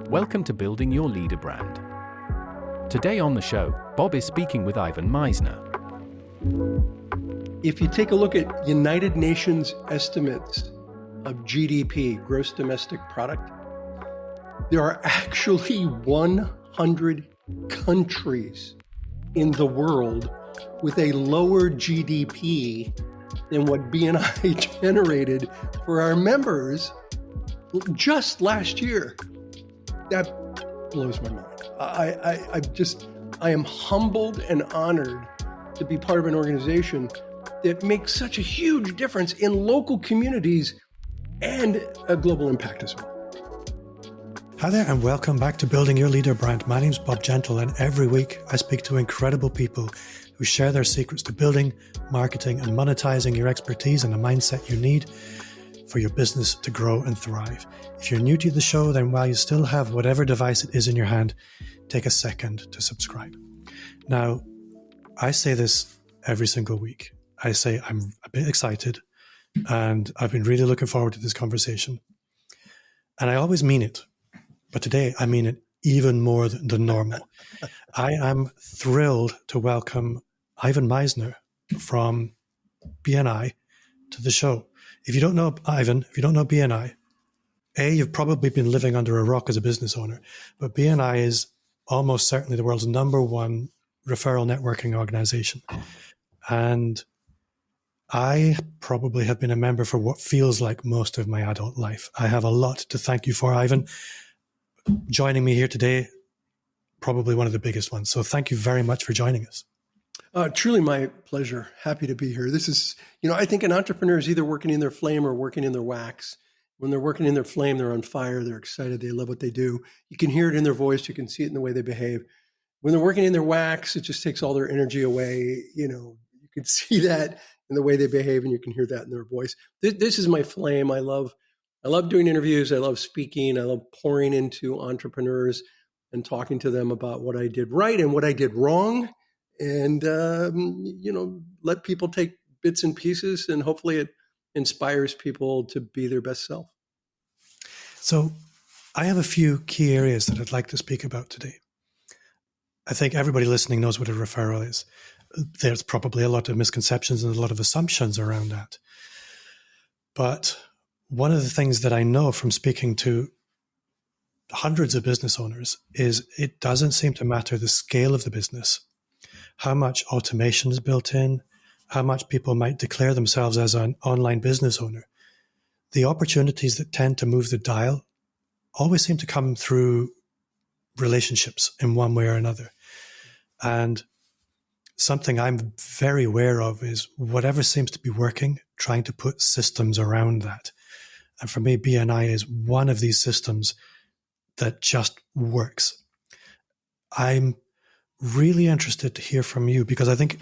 Welcome to Building Your Leader Brand. Today on the show, Bob is speaking with Ivan Misner. If you take a look at United Nations estimates of GDP, gross domestic product, there are actually 100 countries in the world with a lower GDP than what BNI generated for our members just last year. That blows my mind. I am humbled and honored to be part of an organization that makes such a huge difference in local communities and a global impact as well. Hi there, and welcome back to Building Your Leader Brand. My name's Bob Gentle, and every week I speak to incredible people who share their secrets to building, marketing, and monetizing your expertise and the mindset you need for your business to grow and thrive. If you're new to the show, then while you still have whatever device it is in your hand, take a second to subscribe. Now, I say this every single week. I say I'm a bit excited, and I've been really looking forward to this conversation. And I always mean it. But today, I mean it even more than normal. I am thrilled to welcome Ivan Misner from BNI to the show. If you don't know Ivan, if you don't know BNI, you've probably been living under a rock as a business owner. But BNI is almost certainly the world's number one referral networking organization. And I probably have been a member for what feels like most of my adult life. I have a lot to thank you for, Ivan. Joining me here today, probably one of the biggest ones. So thank you very much for joining us. Truly my pleasure. Happy to be here. This is, I think an entrepreneur is either working in their flame or working in their wax. When they're working in their flame, they're on fire, they're excited, they love what they do. You can hear it in their voice, you can see it in the way they behave. When they're working in their wax, it just takes all their energy away. You can see that in the way they behave, and you can hear that in their voice. This is my flame. I love doing interviews. I love speaking. I love pouring into entrepreneurs and talking to them about what I did right and what I did wrong. And, let people take bits and pieces, and hopefully it inspires people to be their best self. So I have a few key areas that I'd like to speak about today. I think everybody listening knows what a referral is. There's probably a lot of misconceptions and a lot of assumptions around that. But one of the things that I know from speaking to hundreds of business owners is it doesn't seem to matter the scale of the business, how much automation is built in, how much people might declare themselves as an online business owner. The opportunities that tend to move the dial always seem to come through relationships in one way or another. And something I'm very aware of is whatever seems to be working, trying to put systems around that. And for me, BNI is one of these systems that just works. I'm really interested to hear from you because I think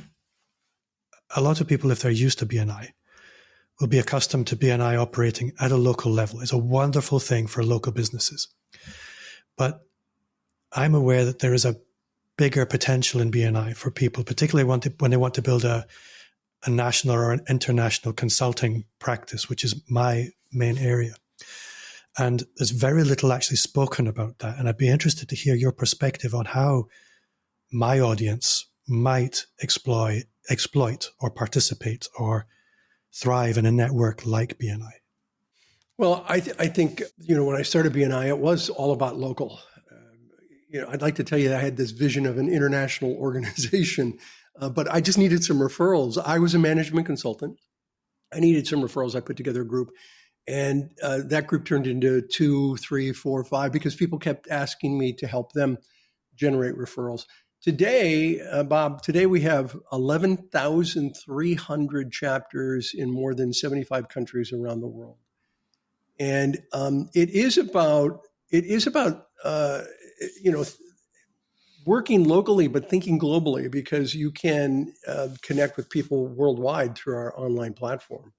a lot of people, if they're used to BNI, will be accustomed to BNI operating at a local level. It's a wonderful thing for local businesses. But I'm aware that there is a bigger potential in BNI for people, particularly when they want to build a national or an international consulting practice, which is my main area. And there's very little actually spoken about that. And I'd be interested to hear your perspective on how my audience might exploit or participate or thrive in a network like BNI. Well, I think, when I started BNI, it was all about local. I'd like to tell you that I had this vision of an international organization, but I just needed some referrals. I was a management consultant. I needed some referrals. I put together a group, and that group turned into 2, 3, 4, 5 because people kept asking me to help them generate referrals. Today, Bob, we have 11,300 chapters in more than 75 countries around the world. And it is about working locally, but thinking globally, because you can connect with people worldwide through our online platform.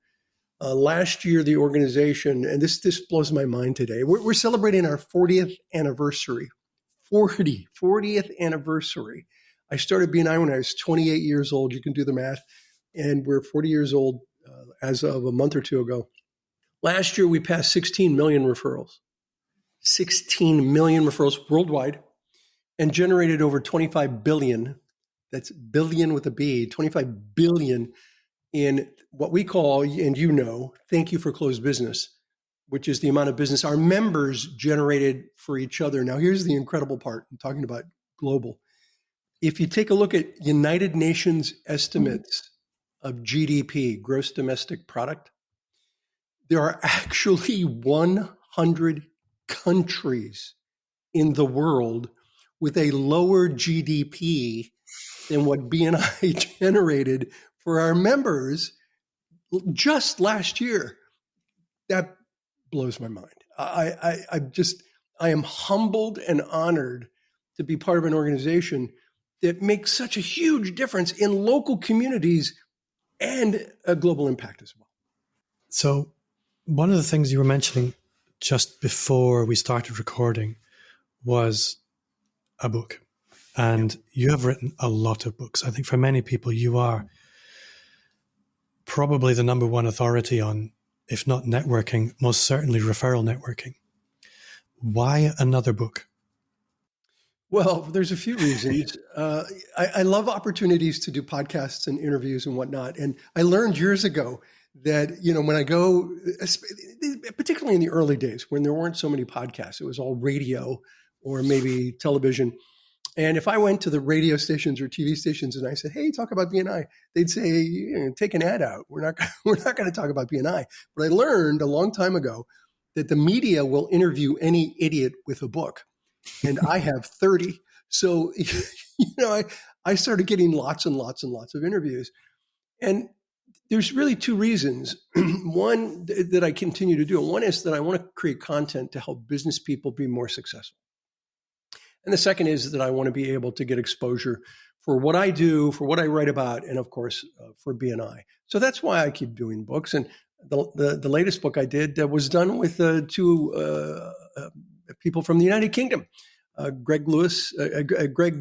Last year, the organization, and this blows my mind today, we're celebrating our 40th anniversary. 40th anniversary. I started BNI when I was 28 years old. You can do the math. And we're 40 years old as of a month or two ago. Last year, we passed 16 million referrals. 16 million referrals worldwide and generated over 25 billion. That's billion with a B, 25 billion in what we call, and thank you for closed business, which is the amount of business our members generated for each other. Now, here's the incredible part. I'm talking about global. If you take a look at United Nations estimates of GDP, gross domestic product, there are actually 100 countries in the world with a lower GDP than what BNI generated for our members just last year. That blows my mind. I am humbled and honored to be part of an organization that makes such a huge difference in local communities and a global impact as well. So one of the things you were mentioning just before we started recording was a book. And you have written a lot of books. I think for many people, you are probably the number one authority on, if not networking, most certainly referral networking. Why another book? Well, there's a few reasons. I love opportunities to do podcasts and interviews and whatnot. And I learned years ago that, when I go, particularly in the early days when there weren't so many podcasts, it was all radio or maybe television. And if I went to the radio stations or TV stations and I said, "Hey, talk about BNI," they'd say, "Take an ad out. We're not going to talk about BNI." But I learned a long time ago that the media will interview any idiot with a book, and I have 30. So, I started getting lots and lots and lots of interviews, and there's really two reasons. One that I continue to do, and one is that I want to create content to help business people be more successful. And the second is that I want to be able to get exposure for what I do, for what I write about, and of course, for BNI. So that's why I keep doing books. And the latest book I did was done with two people from the United Kingdom, Greg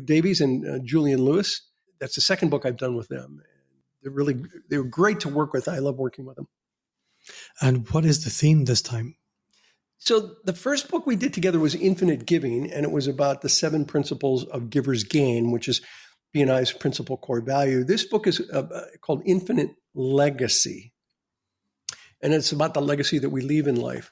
Davies and Julian Lewis. That's the second book I've done with them. They were great to work with. I love working with them. And what is the theme this time? So the first book we did together was Infinite Giving, and it was about the 7 principles of giver's gain, which is BNI's principal core value. This book is called Infinite Legacy, and it's about the legacy that we leave in life.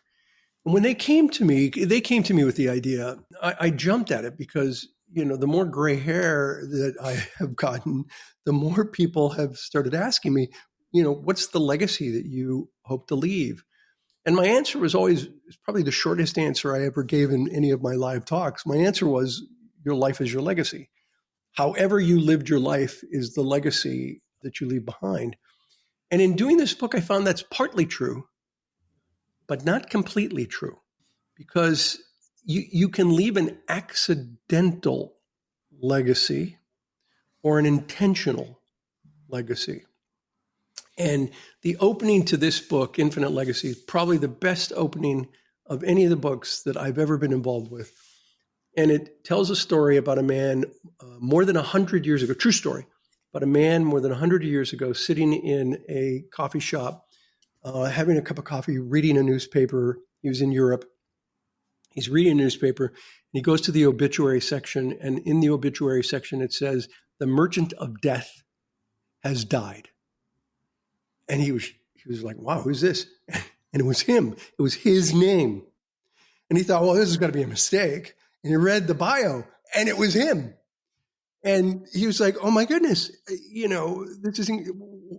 And when they came to me with the idea. I jumped at it because, the more gray hair that I have gotten, the more people have started asking me, what's the legacy that you hope to leave? And my answer was always probably the shortest answer I ever gave in any of my live talks. My answer was, your life is your legacy. However you lived your life is the legacy that you leave behind. And in doing this book, I found that's partly true, but not completely true, because you can leave an accidental legacy or an intentional legacy. And the opening to this book, Infinite Legacy, is probably the best opening of any of the books that I've ever been involved with. And it tells a story about a man more than 100 years ago, true story, but a man more than 100 years ago sitting in a coffee shop, having a cup of coffee, reading a newspaper. He was in Europe. He's reading a newspaper, and he goes to the obituary section. And in the obituary section, it says, "The merchant of death has died." And he was like, "Wow, who's this?" And it was him. It was his name. And he thought, well, this has got to be a mistake. And he read the bio, and it was him. And he was like, "Oh my goodness, this isn't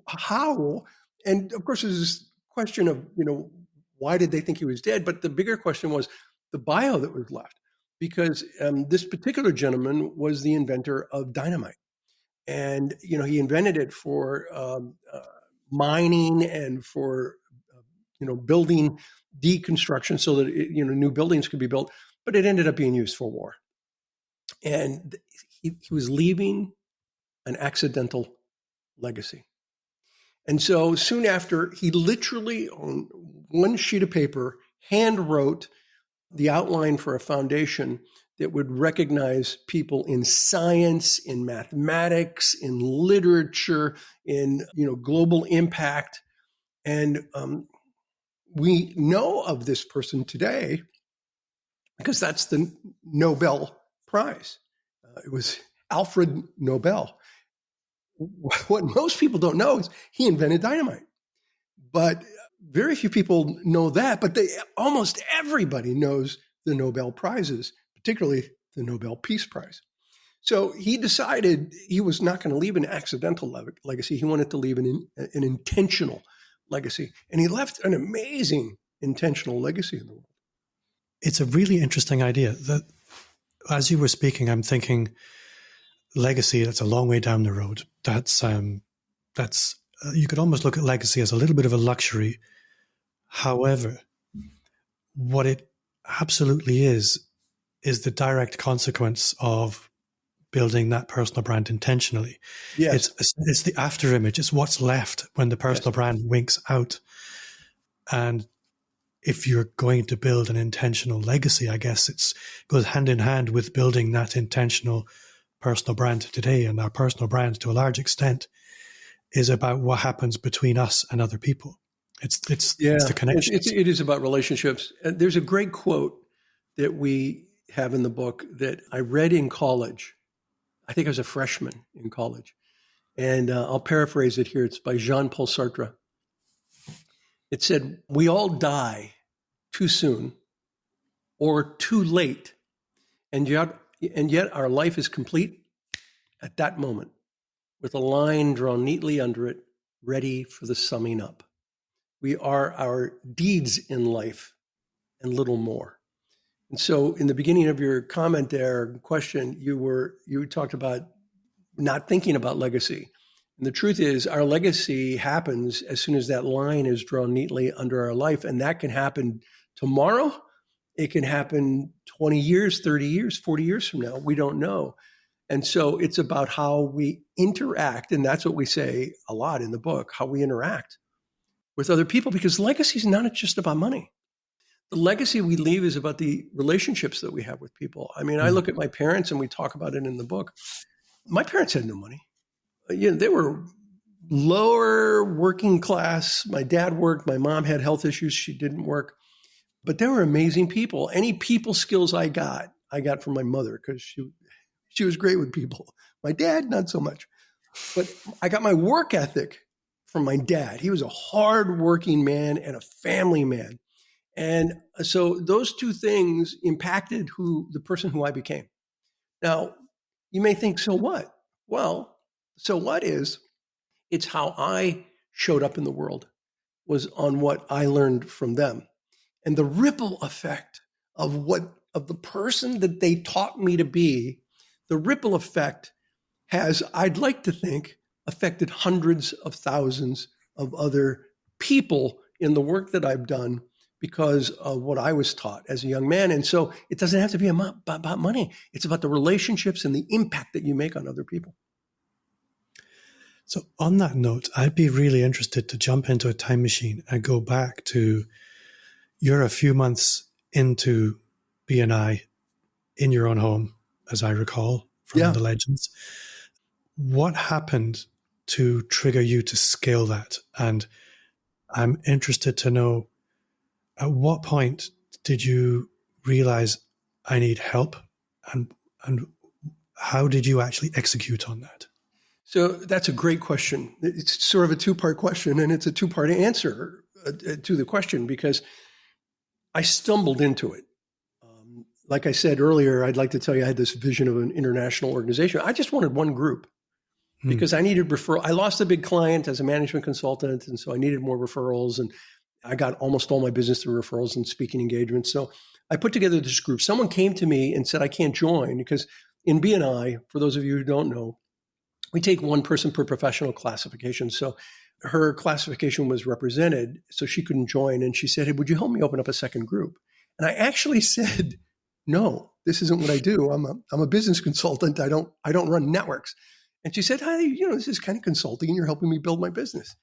how." And of course, there's this question of, why did they think he was dead? But the bigger question was the bio that was left, because this particular gentleman was the inventor of dynamite. And, he invented it for mining and for, building deconstruction so that, new buildings could be built. But it ended up being used for war. And he was leaving an accidental legacy. And so soon after, he literally, on one sheet of paper, hand wrote the outline for a foundation that would recognize people in science, in mathematics, in literature, in global impact. And we know of this person today because that's the Nobel Prize. It was Alfred Nobel. What most people don't know is he invented dynamite. But very few people know that, but almost everybody knows the Nobel Prizes, particularly the Nobel Peace Prize. So he decided he was not going to leave an accidental legacy. He wanted to leave an intentional legacy. And he left an amazing intentional legacy in the world. It's a really interesting idea. That, as you were speaking, I'm thinking legacy, that's a long way down the road. That's you could almost look at legacy as a little bit of a luxury. However, what it absolutely is the direct consequence of building that personal brand intentionally. Yes. It's the after image. It's what's left when the personal brand winks out. And if you're going to build an intentional legacy, I guess it goes hand in hand with building that intentional personal brand today. And our personal brand, to a large extent, is about what happens between us and other people. It's the connection. It is about relationships. There's a great quote that we have in the book that I read in college. I think I was a freshman in college. And I'll paraphrase it here. It's by Jean-Paul Sartre. It said, "We all die too soon or too late, and yet our life is complete at that moment, with a line drawn neatly under it, ready for the summing up. We are our deeds in life and little more." And so in the beginning of your comment there, question, you talked about not thinking about legacy. And the truth is our legacy happens as soon as that line is drawn neatly under our life. And that can happen tomorrow. It can happen 20 years, 30 years, 40 years from now. We don't know. And so it's about how we interact. And that's what we say a lot in the book, how we interact with other people, because legacy is not just about money. The legacy we leave is about the relationships that we have with people. I mean, I look at my parents, and we talk about it in the book. My parents had no money. They were lower working class. My dad worked. My mom had health issues. She didn't work. But they were amazing people. Any people skills I got from my mother, because she was great with people. My dad, not so much. But I got my work ethic from my dad. He was a hardworking man and a family man. And so those two things impacted the person who I became. Now, you may think, so what? Well, so what is, it's how I showed up in the world was on what I learned from them. And the ripple effect of the person that they taught me to be, the ripple effect has, I'd like to think, affected hundreds of thousands of other people in the work that I've done because of what I was taught as a young man. And so it doesn't have to be about money. It's about the relationships and the impact that you make on other people. So on that note, I'd be really interested to jump into a time machine and go back to, you're a few months into BNI in your own home, as I recall from the legends. What happened to trigger you to scale that? And I'm interested to know, at what point did you realize I need help, and how did you actually execute on that? So that's a great question. It's sort of a two-part question, and it's a two-part answer to the question, because I stumbled into it. Like I said earlier, I'd like to tell you I had this vision of an international organization. I just wanted one group because I needed referral. I lost a big client as a management consultant, and so I needed more referrals, and I got almost all my business through referrals and speaking engagements. So I put together this group. Someone came to me and said, I can't join because in BNI, for those of you who don't know, we take one person per professional classification. So her classification was represented, so she couldn't join. And she said, hey, would you help me open up a second group? And I actually said, no, this isn't what I do. I'm a business consultant. I don't run networks. And she said, hey, this is kind of consulting and you're helping me build my business.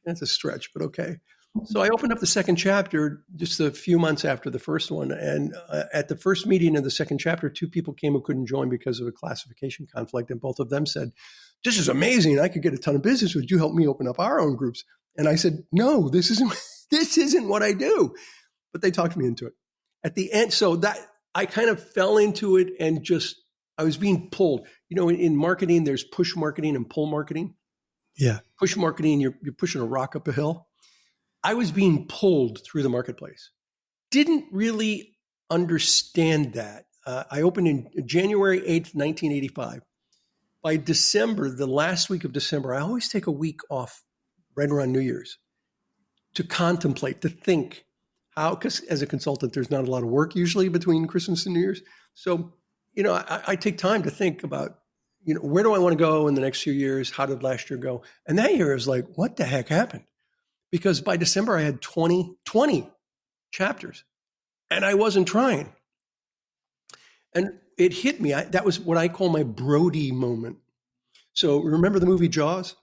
That's a stretch, but okay. So I opened up the second chapter just a few months after the first one. And at the first meeting of the second chapter, two people came who couldn't join because of a classification conflict. And both of them said, this is amazing. I could get a ton of business. Would you help me open up our own groups? And I said, no, this isn't what I do. But they talked me into it. At the end, so I kind of fell into it and I was being pulled. In marketing, there's push marketing and pull marketing. Yeah. Push marketing, you're pushing a rock up a hill. I was being pulled through the marketplace. Didn't really understand that. I opened in January 8th, 1985. By December, the last week of December, I always take a week off right around New Year's to contemplate, to think how, because as a consultant, there's not a lot of work usually between Christmas and New Year's. So, I take time to think about, where do I want to go in the next few years? How did last year go? And that year is like, what the heck happened? Because by December, I had 20 chapters and I wasn't trying. And it hit me. That was what I call my Brody moment. So remember the movie Jaws?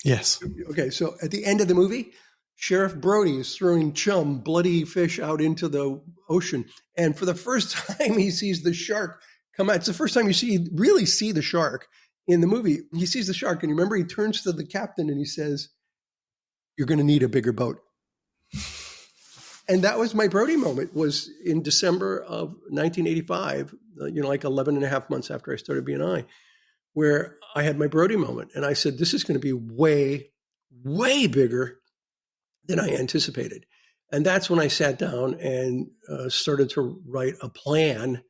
Yes. Okay, so at the end of the movie, Sheriff Brody is throwing bloody fish out into the ocean. And for the first time, he sees the shark come out. It's the first time you really see the shark in the movie. He sees the shark, and remember, he turns to the captain and he says, "You're going to need a bigger boat." And that was my Brody moment, was in December of 1985, like 11 and a half months after I started BNI, where I had my Brody moment. And I said, this is going to be way, way bigger than I anticipated. And that's when I sat down and started to write a plan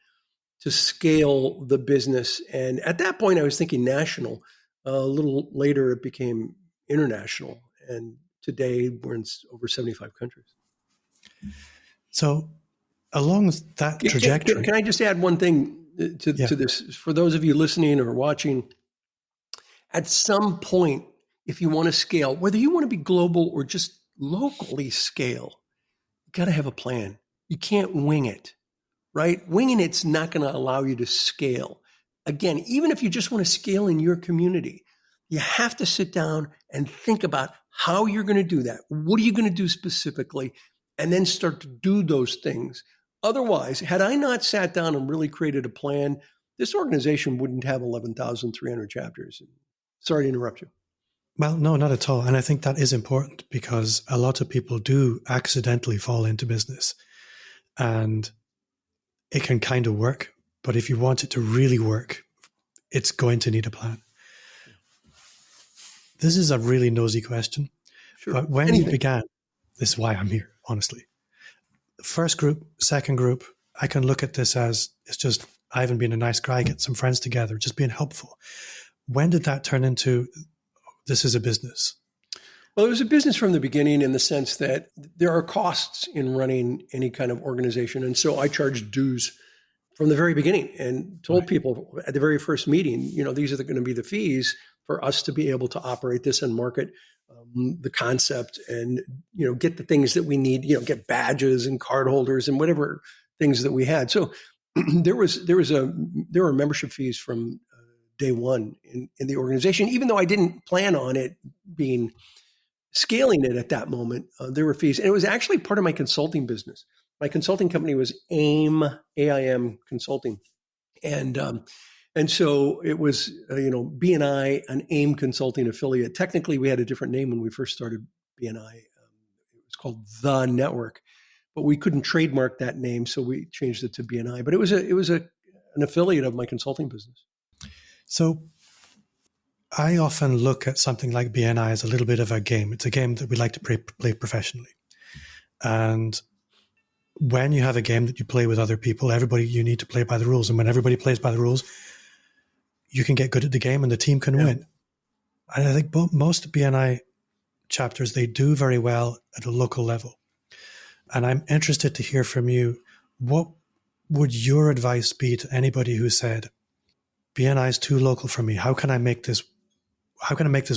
to scale the business. And at that point, I was thinking national. A little later, it became international. And today, we're in over 75 countries. So along that trajectory... Can I just add one thing to this? For those of you listening or watching, at some point, if you want to scale, whether you want to be global or just locally scale, you got to have a plan. You can't wing it, right? Winging it's not going to allow you to scale. Again, even if you just want to scale in your community, you have to sit down and think about how you're going to do that. What are you going to do specifically? And then start to do those things. Otherwise, had I not sat down and really created a plan, this organization wouldn't have 11,300 chapters. Sorry to interrupt you. Well, no, not at all. And I think that is important because a lot of people do accidentally fall into business and it can kind of work. But if you want it to really work, it's going to need a plan. This is a really nosy question. Sure. But when you began, this is why I'm here, honestly. First group, second group, I can look at this as it's just Ivan being a nice guy, get some friends together, just being helpful. When did that turn into, this is a business? Well, it was a business from the beginning in the sense that there are costs in running any kind of organization. And so I charged dues from the very beginning and told people at the very first meeting, these are going to be the fees for us to be able to operate this and market the concept and, get the things that we need, get badges and card holders and whatever things that we had. So there were membership fees from day one in the organization, even though I didn't plan on it scaling it at that moment. There were fees, and it was actually part of my consulting business. My consulting company was AIM Consulting. And so it was, BNI, an AIM Consulting affiliate. Technically, we had a different name when we first started BNI. It was called The Network, but we couldn't trademark that name, so we changed it to BNI. But it was an affiliate of my consulting business. So I often look at something like BNI as a little bit of a game. It's a game that we like to play professionally. And when you have a game that you play with other people, you need to play by the rules. And when everybody plays by the rules, you can get good at the game and the team can win. And I think most BNI chapters, they do very well at a local level. And I'm interested to hear from you, what would your advice be to anybody who said, BNI is too local for me. How can I make this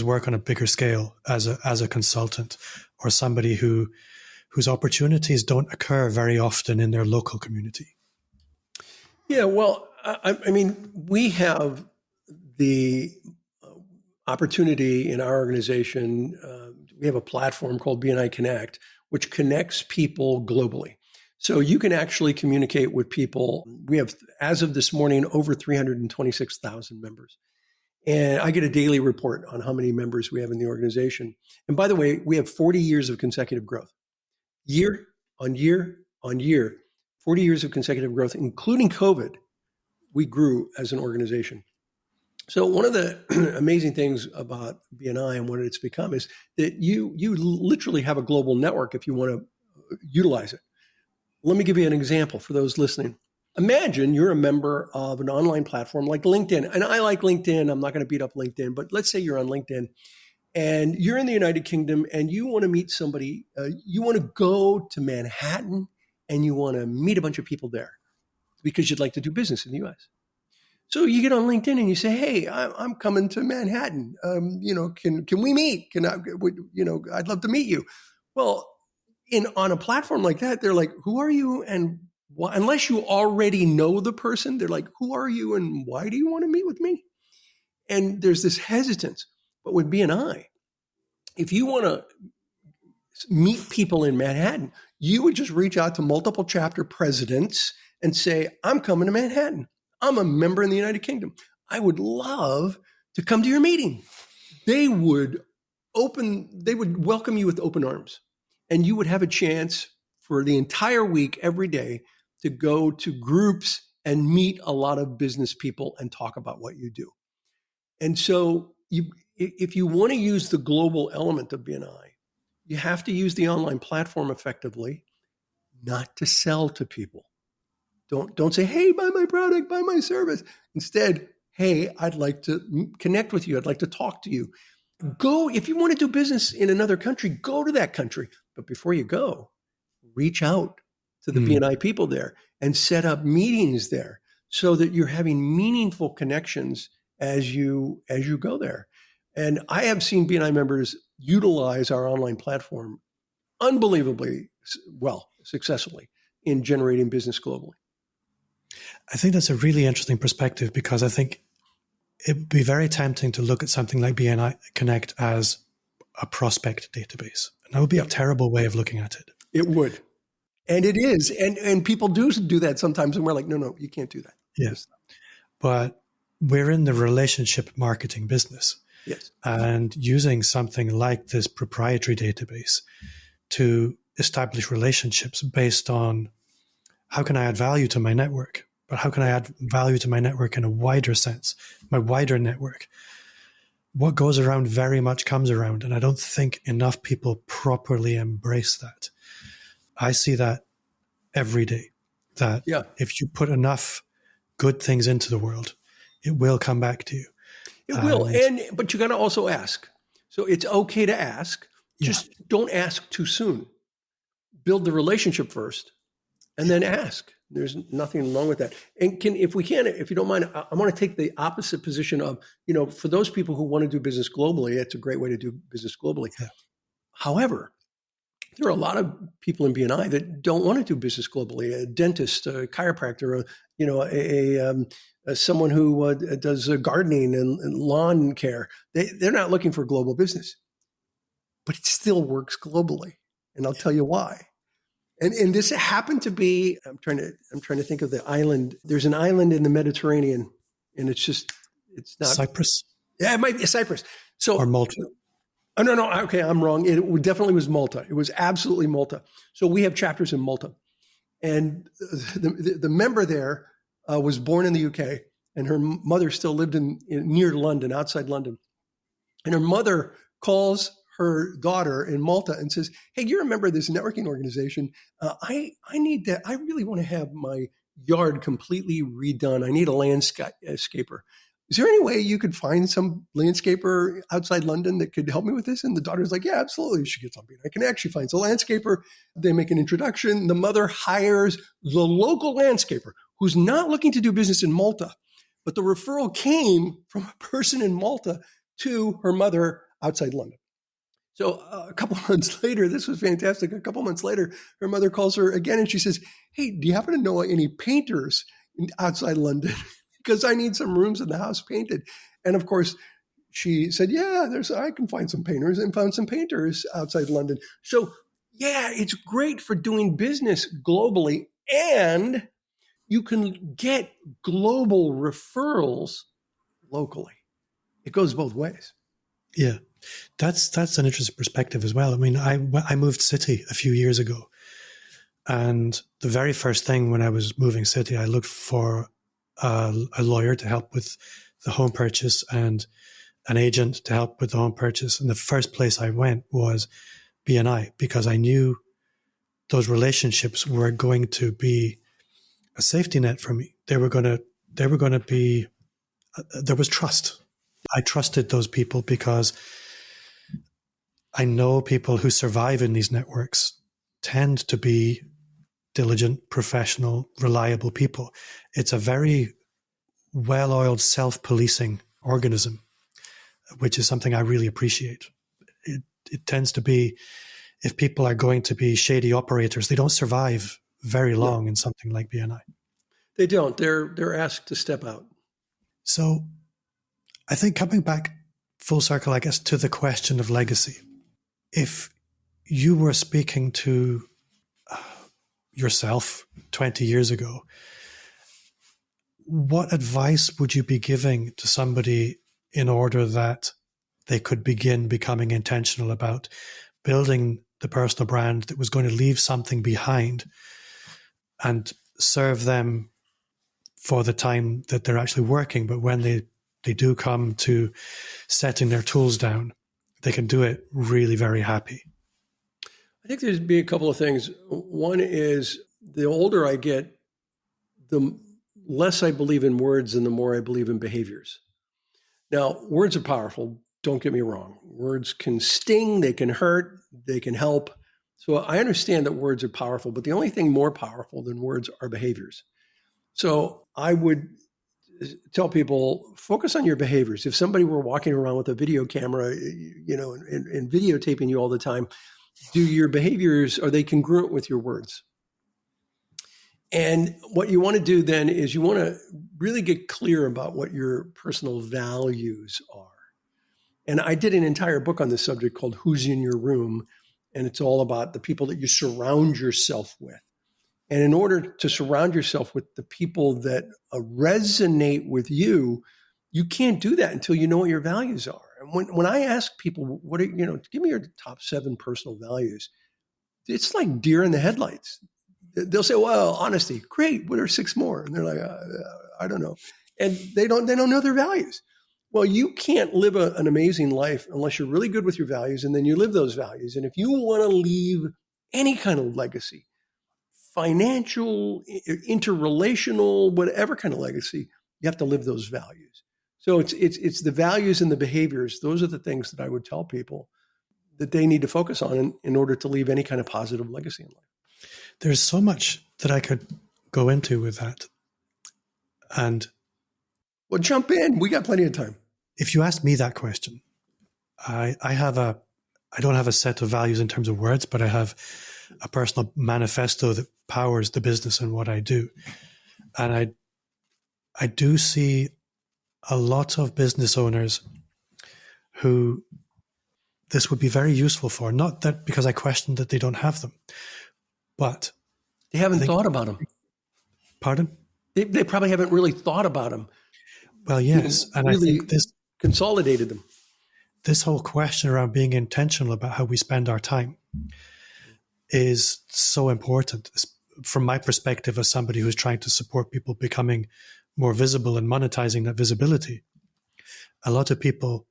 work on a bigger scale as a consultant or somebody whose opportunities don't occur very often in their local community? Yeah, well, I mean, we have the opportunity in our organization. We have a platform called BNI Connect, which connects people globally. So you can actually communicate with people. We have, as of this morning, over 326,000 members. And I get a daily report on how many members we have in the organization. And by the way, we have 40 years of consecutive growth. Year on year on year, 40 years of consecutive growth, including COVID, we grew as an organization. So one of the amazing things about BNI and what it's become is that you literally have a global network if you want to utilize it. Let me give you an example for those listening. Imagine you're a member of an online platform like LinkedIn. And I like LinkedIn. I'm not going to beat up LinkedIn, but let's say you're on LinkedIn and you're in the United Kingdom and you want to meet somebody. You want to go to Manhattan and you want to meet a bunch of people there because you'd like to do business in the US. So you get on LinkedIn and you say, "Hey, I'm coming to Manhattan. Can we meet? I'd love to meet you." Well, on a platform like that, they're like, "Who are you?" And why? Unless you already know the person, they're like, "Who are you? And why do you want to meet with me?" And there's this hesitance. But with BNI, if you want to meet people in Manhattan, you would just reach out to multiple chapter presidents and say, "I'm coming to Manhattan. I'm a member in the United Kingdom. I would love to come to your meeting." They would welcome you with open arms. And you would have a chance for the entire week, every day, to go to groups and meet a lot of business people and talk about what you do. And so if you want to use the global element of BNI, you have to use the online platform effectively, not to sell to people. Don't say, "Hey, buy my product, buy my service." Instead, "Hey, I'd like to connect with you. I'd like to talk to you." Go, if you want to do business in another country, go to that country. But before you go, reach out to the BNI people there and set up meetings there so that you're having meaningful connections as you go there. And I have seen BNI members utilize our online platform unbelievably well, successfully in generating business globally. I think that's a really interesting perspective because I think it would be very tempting to look at something like BNI Connect as a prospect database. And that would be a terrible way of looking at it. It would. And it is. And people do that sometimes. And we're like, no, you can't do that. Yes. But we're in the relationship marketing business. Yes. And using something like this proprietary database to establish relationships based on how can I add value to my network, but how can I add value to my network in a wider sense, my wider network? What goes around very much comes around. And I don't think enough people properly embrace that. I see that every day, that if you put enough good things into the world, it will come back to you. It will. But you got to also ask. So it's okay to ask. Just don't ask too soon. Build the relationship first and then ask. There's nothing wrong with that. And if you don't mind, I want to take the opposite position of, for those people who want to do business globally, it's a great way to do business globally. Yeah. However, there are a lot of people in BNI that don't want to do business globally. A dentist, a chiropractor, someone who does gardening and lawn care. They're not looking for global business, but it still works globally. And I'll tell you why. And this happened to be, I'm trying to think of the island. There's an island in the Mediterranean, and it's not Cyprus. Yeah, it might be Cyprus. Or Malta. Oh, no. Okay, I'm wrong. It definitely was Malta. It was absolutely Malta. So we have chapters in Malta. And the member there was born in the UK, and her mother still lived near London, outside London. And her mother calls her daughter in Malta and says, "Hey, you're a member of this networking organization. I need that. I really want to have my yard completely redone. I need a landscaper. Is there any way you could find some landscaper outside London that could help me with this?" And the daughter's like, "Yeah, absolutely." She gets on BNI Connect. She finds a landscaper. They make an introduction. The mother hires the local landscaper who's not looking to do business in Malta, but the referral came from a person in Malta to her mother outside London. So a couple months later, this was fantastic. A couple months later, her mother calls her again and she says, "Hey, do you happen to know any painters outside London? Because I need some rooms in the house painted." And of course, she said, "Yeah, I can find some painters," and found some painters outside London. So yeah, it's great for doing business globally, and you can get global referrals locally. It goes both ways. Yeah, that's an interesting perspective as well. I mean, I moved city a few years ago, And the very first thing when I was moving city, I looked for a lawyer to help with the home purchase and an agent to help with the home purchase. And the first place I went was BNI, because I knew those relationships were going to be a safety net for me. They were going to be, there was trust. I trusted those people because I know people who survive in these networks tend to be diligent, professional, reliable people. It's a very well-oiled, self-policing organism, which is something I really appreciate. It tends to be, if people are going to be shady operators, they don't survive very long in something like BNI. They don't. They're asked to step out. So I think coming back full circle, I guess, to the question of legacy, if you were speaking to yourself 20 years ago, what advice would you be giving to somebody in order that they could begin becoming intentional about building the personal brand that was going to leave something behind and serve them for the time that they're actually working, but when they do come to setting their tools down, they can do it really very happy? I think there'd be a couple of things. One is, the older I get, the less I believe in words and the more I believe in behaviors. Now, words are powerful. Don't get me wrong. Words can sting, they can hurt, they can help. So I understand that words are powerful, but the only thing more powerful than words are behaviors. So I would tell people, focus on your behaviors. If somebody were walking around with a video camera, and videotaping you all the time, do your behaviors, are they congruent with your words? And what you want to do then is you want to really get clear about what your personal values are. And I did an entire book on this subject called Who's in Your Room? And it's all about the people that you surround yourself with. And in order to surround yourself with the people that resonate with you, you can't do that until you know what your values are. And when I ask people, give me your top 7 personal values, it's like deer in the headlights. They'll say, well, honesty, great. What are 6 more? And they're like, I don't know. And they don't know their values. Well, you can't live an amazing life unless you're really good with your values, and then you live those values. And if you want to leave any kind of legacy, financial, interrelational, whatever kind of legacy, you have to live those values. So it's the values and the behaviors. Those are the things that I would tell people that they need to focus on in order to leave any kind of positive legacy in life. There's so much that I could go into with that. And well, jump in. We got plenty of time. If you ask me that question, I don't have a set of values in terms of words, but I have a personal manifesto that powers the business and what I do. And I do see a lot of business owners who this would be very useful for. Not that because I question that they don't have them, but they haven't thought about them. Pardon? They probably haven't really thought about them. Well, yes. And really I think this consolidated them. This whole question around being intentional about how we spend our time is so important. From my perspective, as somebody who's trying to support people becoming more visible and monetizing that visibility, a lot of people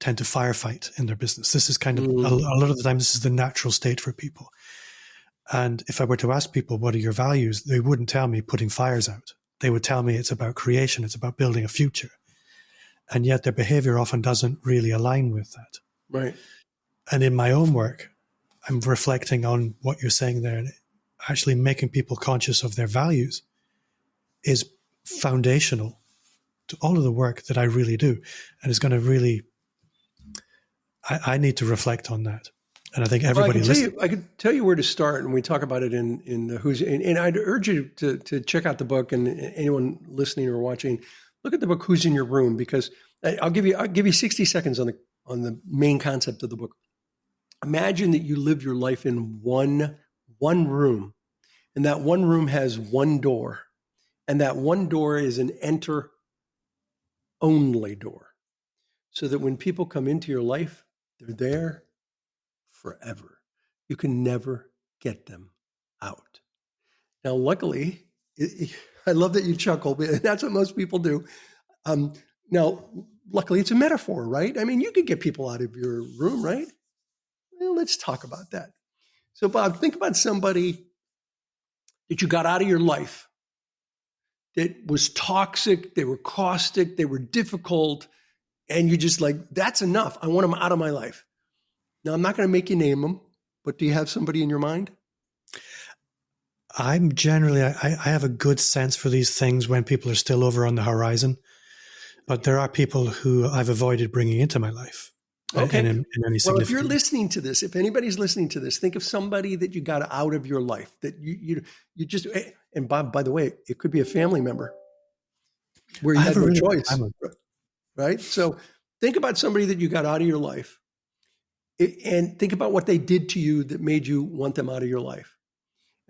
tend to firefight in their business. This is kind of, a lot of the time, this is the natural state for people. And if I were to ask people, what are your values? They wouldn't tell me putting fires out. They would tell me it's about creation. It's about building a future. And yet their behavior often doesn't really align with that. Right. And in my own work, I'm reflecting on what you're saying there. And actually making people conscious of their values is foundational to all of the work that I really do. And it's going to really, I need to reflect on that. And I think everybody I could tell you where to start, and we talk about it in the Who's. And I'd urge you to check out the book, and anyone listening or watching, look at the book Who's in Your Room, because I'll give you 60 seconds on the main concept of the book. Imagine that you live your life in one room, and that one room has one door, and that one door is an enter only door, so that when people come into your life, they're there forever. You can never get them out. Now, luckily, I love that you chuckle, but that's what most people do. Now, luckily, it's a metaphor, right? I mean, you could get people out of your room, right? Well, let's talk about that. So, Bob, think about somebody that you got out of your life that was toxic, they were caustic, they were difficult, and you're just like, that's enough. I want them out of my life. Now, I'm not going to make you name them, but do you have somebody in your mind? I'm generally, I have a good sense for these things when people are still over on the horizon, but there are people who I've avoided bringing into my life. Okay. In any Well, if you're significant. listening to this, if anybody's listening to this, think of somebody that you got out of your life that you just, and Bob, by the way, it could be a family member where you had no choice, right? So think about somebody that you got out of your life and think about what they did to you that made you want them out of your life.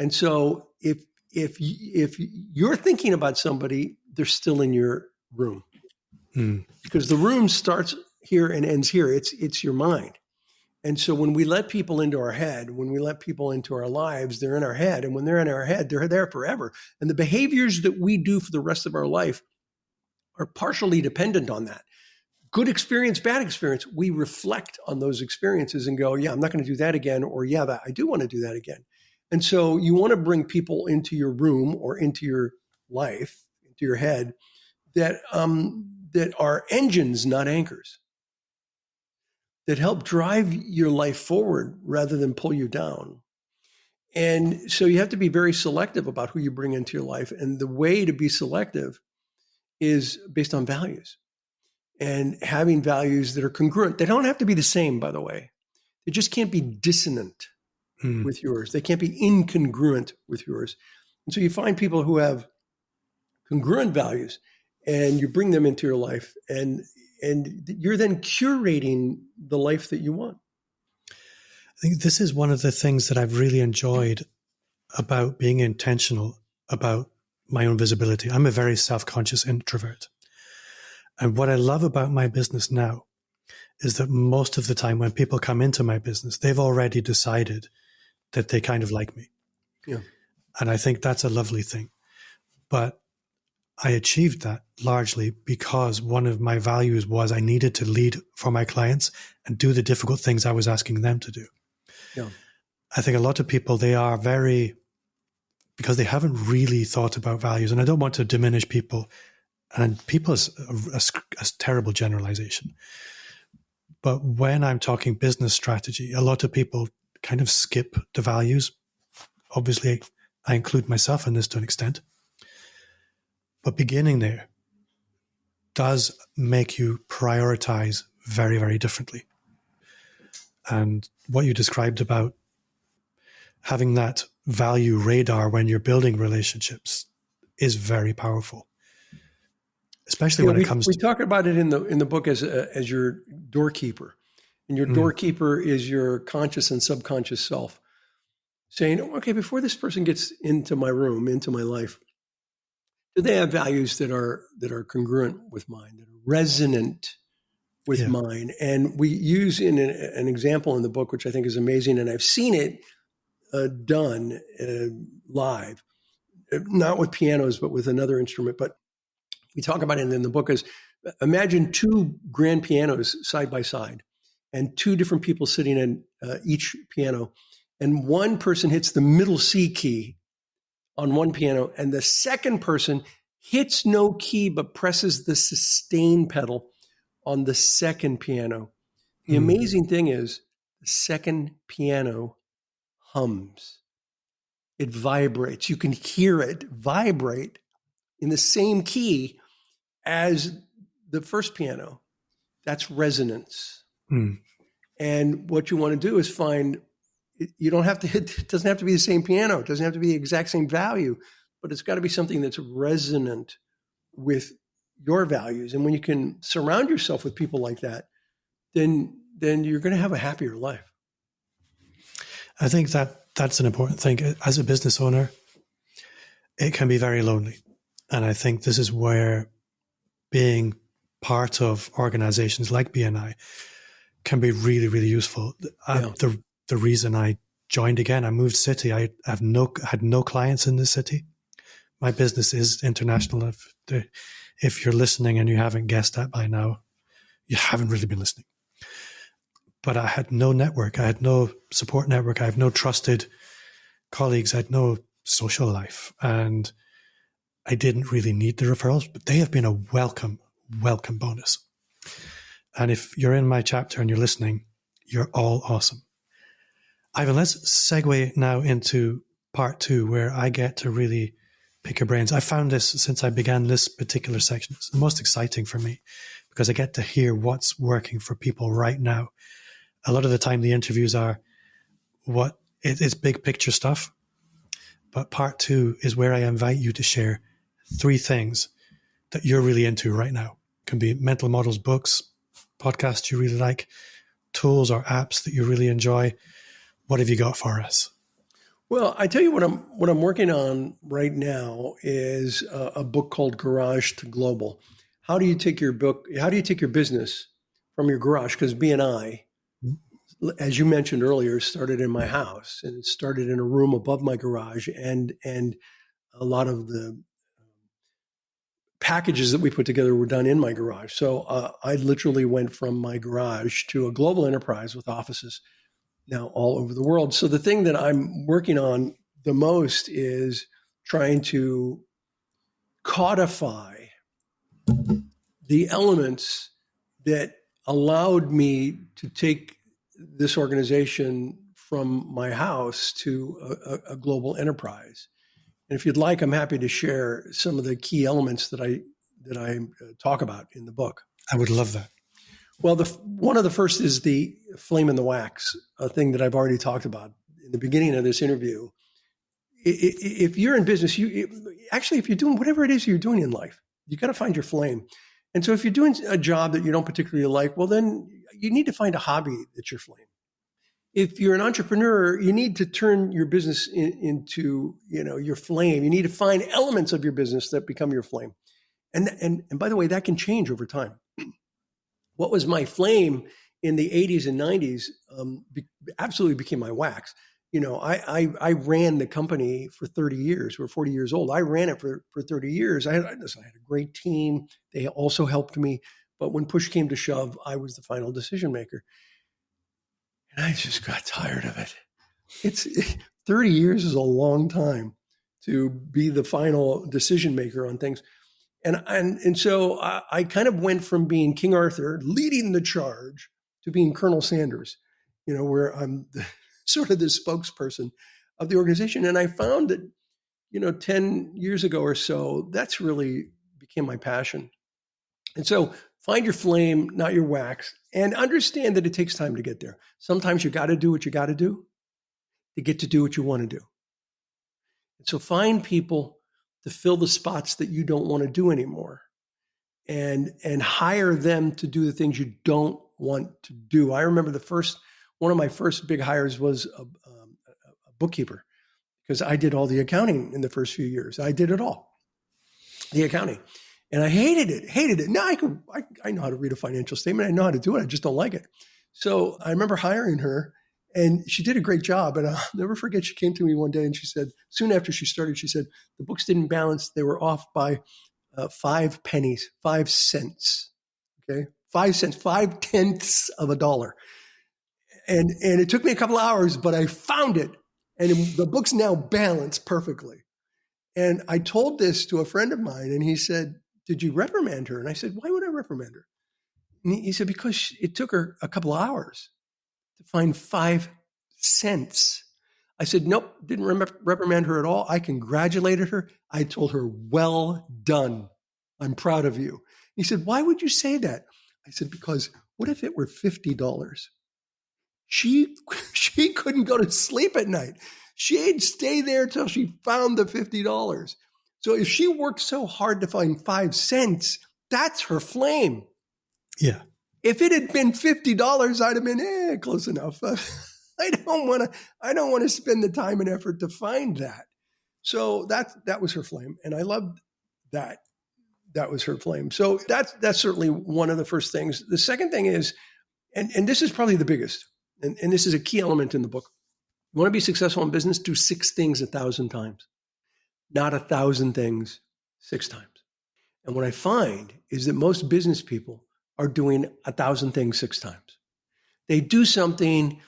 And so if you're thinking about somebody, they're still in your room because the room starts here and ends here. It's your mind. And so when we let people into our head, when we let people into our lives, they're in our head. And when they're in our head, they're there forever. And the behaviors that we do for the rest of our life are partially dependent on that. Good experience, bad experience, we reflect on those experiences and go, yeah, I'm not going to do that again. Or yeah, I do want to do that again. And so you want to bring people into your room or into your life, into your head that are engines, not anchors, that help drive your life forward rather than pull you down. And so you have to be very selective about who you bring into your life. And the way to be selective is based on values and having values that are congruent. They don't have to be the same, by the way. They just can't be dissonant with yours. They can't be incongruent with yours. And so you find people who have congruent values and you bring them into your life and you're then curating the life that you want. I think this is one of the things that I've really enjoyed about being intentional about my own visibility. I'm a very self-conscious introvert. And what I love about my business now is that most of the time when people come into my business, they've already decided that they kind of like me. Yeah. And I think that's a lovely thing. But I achieved that largely because one of my values was I needed to lead for my clients and do the difficult things I was asking them to do. Yeah. I think a lot of people, they are because they haven't really thought about values. And I don't want to diminish people. And people is a terrible generalization. But when I'm talking business strategy, a lot of people kind of skip the values. Obviously, I include myself in this to an extent. But beginning there does make you prioritize very, very differently. And what you described about having that value radar when you're building relationships is very powerful, especially when it comes to. We talk about it in the book as your doorkeeper, and your doorkeeper is your conscious and subconscious self, saying, "Okay, before this person gets into my room, into my life, do they have values that are congruent with mine, that are resonant with mine?" And we use in an example in the book, which I think is amazing, and I've seen it done live, not with pianos, but with another instrument. But we talk about it in the book as imagine two grand pianos side by side and two different people sitting in each piano. And one person hits the middle C key on one piano, and the second person hits no key but presses the sustain pedal on the second piano. The amazing thing is the second piano hums. It vibrates. You can hear it vibrate in the same key as the first piano. That's resonance. And what you want to do is find, you don't have to hit, it doesn't have to be the same piano. It doesn't have to be the exact same value, but it's got to be something that's resonant with your values. And when you can surround yourself with people like that, then you're going to have a happier life. I think that's an important thing. As a business owner, it can be very lonely. And I think this is where being part of organizations like BNI can be really, really useful. The reason I joined again. I moved city. I had no clients in this city. My business is international. If you're listening and you haven't guessed that by now, you haven't really been listening. But I had no network. I had no support network. I have no trusted colleagues. I had no social life. And I didn't really need the referrals, but they have been a welcome bonus. And if you're in my chapter and you're listening, you're all awesome. Ivan, let's segue now into part 2, where I get to really pick your brains. I found this, since I began this particular section, it's the most exciting for me because I get to hear what's working for people right now. A lot of the time the interviews are it's big picture stuff. But part 2 is where I invite you to share 3 things that you're really into right now. It can be mental models, books, podcasts you really like, tools or apps that you really enjoy. What have you got for us? Well, I tell you what I'm working on right now is a book called Garage to Global. How do you take your business from your garage? Because BNI, as you mentioned earlier, started in my house, and it started in a room above my garage, and a lot of the packages that we put together were done in my garage. So I literally went from my garage to a global enterprise with offices now all over the world. So the thing that I'm working on the most is trying to codify the elements that allowed me to take this organization from my house to a global enterprise. And if you'd like, I'm happy to share some of the key elements that I talk about in the book. I would love that. Well, one of the first is the flame in the wax, a thing that I've already talked about in the beginning of this interview. If you're in business, if you're doing whatever it is you're doing in life, you got to find your flame. And so if you're doing a job that you don't particularly like, well, then you need to find a hobby that's your flame. If you're an entrepreneur, you need to turn your business into your flame. You need to find elements of your business that become your flame. And by the way, that can change over time. What was my flame in the 80s and 90s absolutely became my wax. I ran the company for 30 years. We're 40 years old. I ran it for 30 years. I had a great team. They also helped me. But when push came to shove, I was the final decision maker. And I just got tired of it. 30 years is a long time to be the final decision maker on things. And so I kind of went from being King Arthur, leading the charge, to being Colonel Sanders, where I'm sort of the spokesperson of the organization. And I found that, 10 years ago or so, that's really became my passion. And so find your flame, not your wax, and understand that it takes time to get there. Sometimes you got to do what you got to do to get to do what you want to do. And so find people to fill the spots that you don't want to do anymore, and hire them to do the things you don't want to do. I remember one of my first big hires was a bookkeeper, because I did all the accounting in the first few years. I did it all, the accounting. And I hated it. Now I know how to read a financial statement. I know how to do it. I just don't like it. So I remember hiring her, and she did a great job. And I'll never forget, she came to me one day and she said, soon after she started, she said, the books didn't balance. They were off by 5 pennies, 5 cents. Okay. 5 cents, 5/10 of a dollar. And it took me a couple of hours, but I found it. And the books now balance perfectly. And I told this to a friend of mine, and he said, did you reprimand her? And I said, why would I reprimand her? And he said, because it took her a couple of hours to find 5 cents. I said, nope, didn't reprimand her at all. I congratulated her. I told her, well done. I'm proud of you. He said, why would you say that? I said, because what if it were $50? She couldn't go to sleep at night. She'd stay there till she found the $50. So if she worked so hard to find 5 cents, that's her flame. Yeah. If it had been $50, I'd have been close enough. I don't want to spend the time and effort to find that. So that was her flame, and I loved that. That was her flame. So that's certainly one of the first things. The second thing is, and this is probably the biggest, and this is a key element in the book. You want to be successful in business? Do 6 things 1,000 times, not 1,000 things 6 times. And what I find is that most business people are doing 1,000 things 6 times. They do something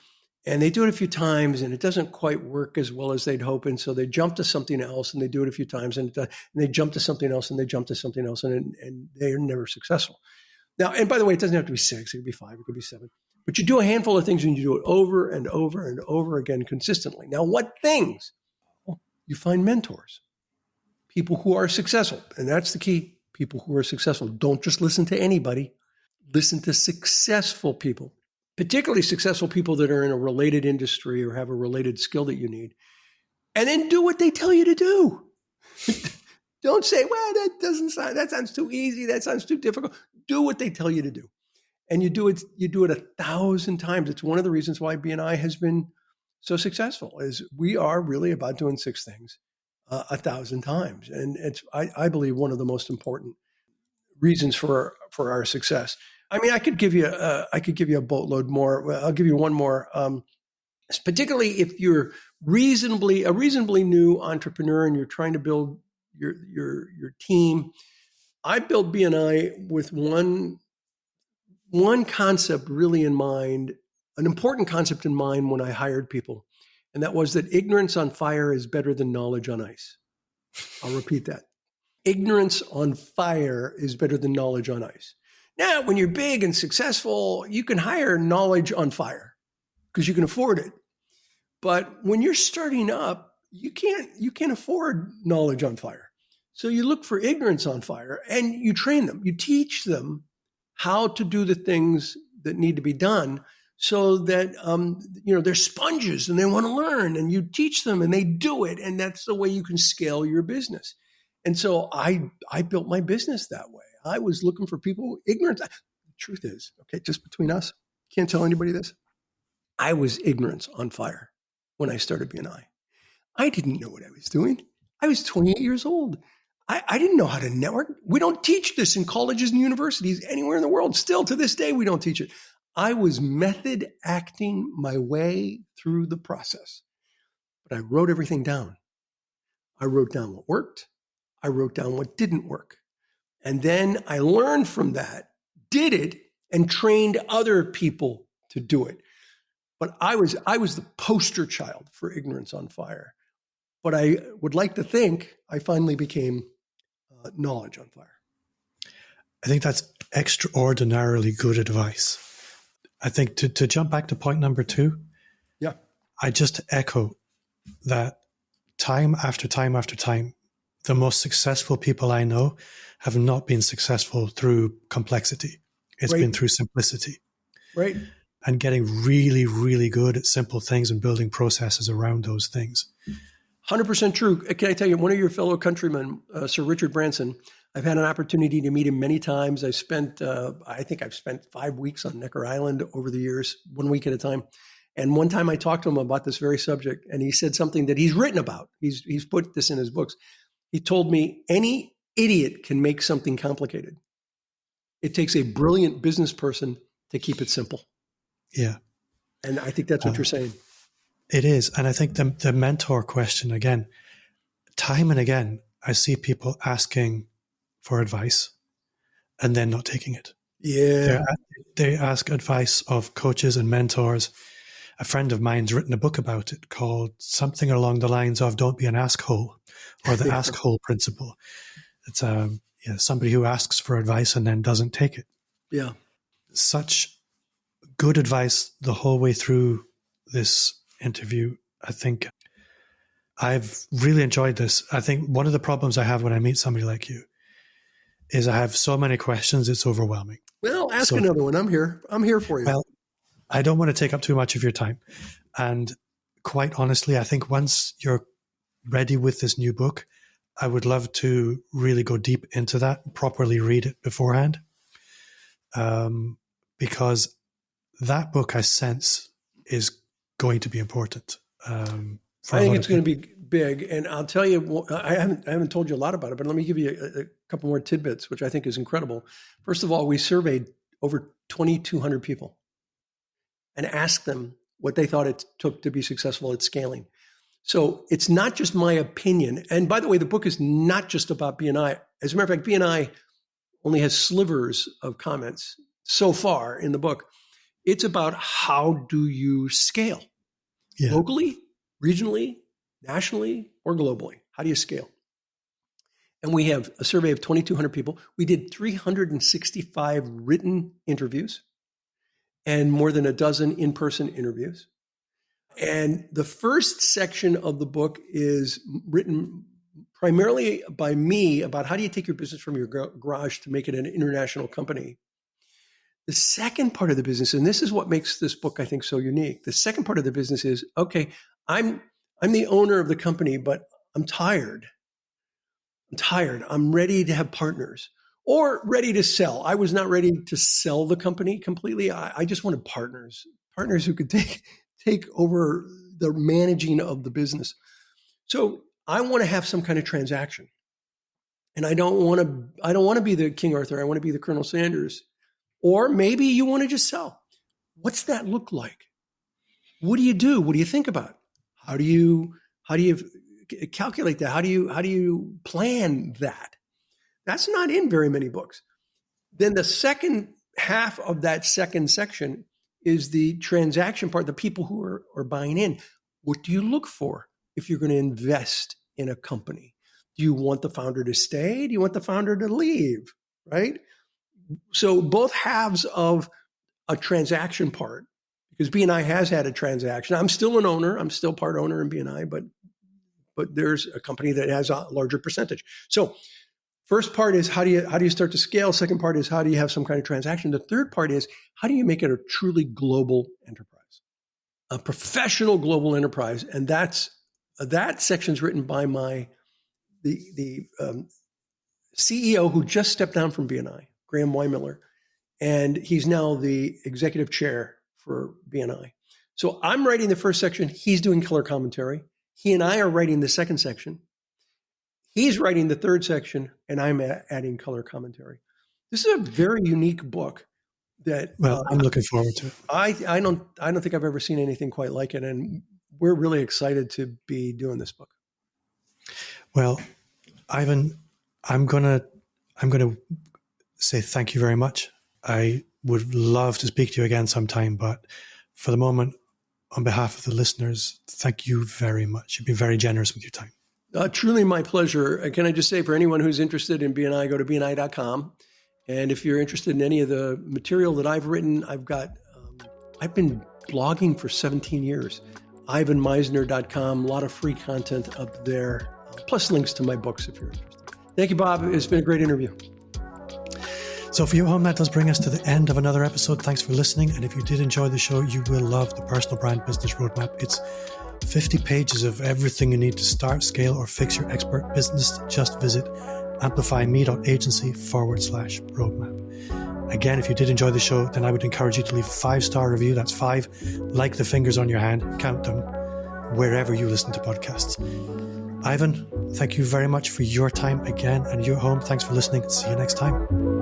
and they do it a few times and it doesn't quite work as well as they'd hope. And so they jump to something else and they do it a few times and they jump to something else and they jump to something else and they're never successful. Now, and by the way, it doesn't have to be 6, it could be 5, it could be 7. But you do a handful of things and you do it over and over and over again consistently. Now, what things? Well, you find mentors, people who are successful. And that's the key, people who are successful. Don't just listen to anybody. Listen to successful people, particularly successful people that are in a related industry or have a related skill that you need. And then do what they tell you to do. Don't say, well, that sounds too easy. That sounds too difficult. Do what they tell you to do. And you do it 1,000 times. It's one of the reasons why BNI has been so successful is we are really about doing 6 things 1,000 times. And it's, I believe, one of the most important reasons for our success. I mean, I could give you a boatload more. I'll give you one more. Particularly if you're a reasonably new entrepreneur and you're trying to build your team. I built BNI with one concept really in mind, an important concept in mind when I hired people, and that was that ignorance on fire is better than knowledge on ice. I'll repeat that. Ignorance on fire is better than knowledge on ice. Now, when you're big and successful, you can hire knowledge on fire because you can afford it. But when you're starting up, you can't afford knowledge on fire. So you look for ignorance on fire and you train them. You teach them how to do the things that need to be done so that they're sponges and they want to learn, and you teach them and they do it, and that's the way you can scale your business. And so I built my business that way. I was looking for people ignorant. The truth is, okay, just between us, can't tell anybody this. I was ignorance on fire when I started BNI. I didn't know what I was doing. I was 28 years old. I didn't know how to network. We don't teach this in colleges and universities anywhere in the world. Still to this day, we don't teach it. I was method acting my way through the process. But I wrote everything down. I wrote down what worked. I wrote down what didn't work. And then I learned from that, did it, and trained other people to do it. But I was the poster child for ignorance on fire. But I would like to think I finally became knowledge on fire. I think that's extraordinarily good advice. I think to jump back to point number 2, yeah, I just echo that time after time after time, the most successful people I know have not been successful through complexity. It's been through simplicity. Right. And getting really, really good at simple things and building processes around those things. 100% true. Can I tell you, one of your fellow countrymen, Sir Richard Branson, I've had an opportunity to meet him many times. I think I've spent 5 weeks on Necker Island over the years, 1 week at a time. And one time I talked to him about this very subject, and he said something that he's written about. He's put this in his books. He told me, any idiot can make something complicated. It takes a brilliant business person to keep it simple. Yeah. And I think that's what you're saying. It is. And I think the mentor question, again, time and again, I see people asking for advice and then not taking it. Yeah. They ask advice of coaches and mentors. A friend of mine's written a book about it called something along the lines of "Don't be an asshole," or the asshole principle. It's somebody who asks for advice and then doesn't take it. Yeah. Such good advice the whole way through this interview. I think I've really enjoyed this. I think one of the problems I have when I meet somebody like you is I have so many questions, it's overwhelming. Well, ask another one. I'm here. I'm here for you. Well, I don't want to take up too much of your time. And quite honestly, I think once you're ready with this new book, I would love to really go deep into that, properly read it beforehand. Because that book, I sense, is going to be important. I think it's going to be big. And I'll tell you, I haven't told you a lot about it, but let me give you a couple more tidbits, which I think is incredible. First of all, we surveyed over 2,200 people and asked them, what they thought it took to be successful at scaling. So it's not just my opinion. And by the way, the book is not just about BNI. As a matter of fact, BNI only has slivers of comments so far in the book. It's about how do you scale locally, regionally, nationally, or globally? How do you scale? And we have a survey of 2,200 people. We did 365 written interviews and more than a dozen in-person interviews. And the first section of the book is written primarily by me about how do you take your business from your garage to make it an international company. The second part of the business, and this is what makes this book, I think, so unique. The second part of the business is, okay, I'm the owner of the company, but I'm tired. I'm ready to have partners or ready to sell. I was not ready to sell the company completely. I just wanted partners who could take over the managing of the business. So I want to have some kind of transaction. And I don't want to be the King Arthur. I want to be the Colonel Sanders. Or maybe you want to just sell. What's that look like? What do you do? What do you think about? How do you calculate that? How do you plan that? That's not in very many books. Then the second half of that second section is the transaction part, the people who are buying in. What do you look for if you're going to invest in a company? Do you want the founder to stay? Do you want the founder to leave? Right? So both halves of a transaction part, because BNI has had a transaction. I'm still an owner. I'm still part owner in BNI, but there's a company that has a larger percentage. So first part is how do you start to scale? Second part is how do you have some kind of transaction? The third part is how do you make it a truly global enterprise, a professional global enterprise? And that section's written by the CEO who just stepped down from BNI, Graham Weimiller, and he's now the executive chair for BNI. So I'm writing the first section. He's doing color commentary. He and I are writing the second section. He's writing the third section, and I'm adding color commentary. This is a very unique book that. Well, I'm looking forward to it. I don't think I've ever seen anything quite like it, and we're really excited to be doing this book. Well, Ivan, I'm gonna say thank you very much. I would love to speak to you again sometime, but for the moment, on behalf of the listeners, thank you very much. You've been very generous with your time. Truly my pleasure. Can I just say, for anyone who's interested in BNI, go to BNI.com. And if you're interested in any of the material that I've written, I've been blogging for 17 years. IvanMisner.com, a lot of free content up there, plus links to my books if you're interested. Thank you, Bob. It's been a great interview. So for you at home, that does bring us to the end of another episode. Thanks for listening. And if you did enjoy the show, you will love the Personal Brand Business Roadmap. It's 50 pages of everything you need to start, scale, or fix your expert business. Just visit amplifyme.agency/roadmap. Again, if you did enjoy the show, then I would encourage you to leave a 5-star review. That's 5, like the fingers on your hand, count them wherever you listen to podcasts. Ivan, thank you very much for your time again. And you at home, thanks for listening. See you next time.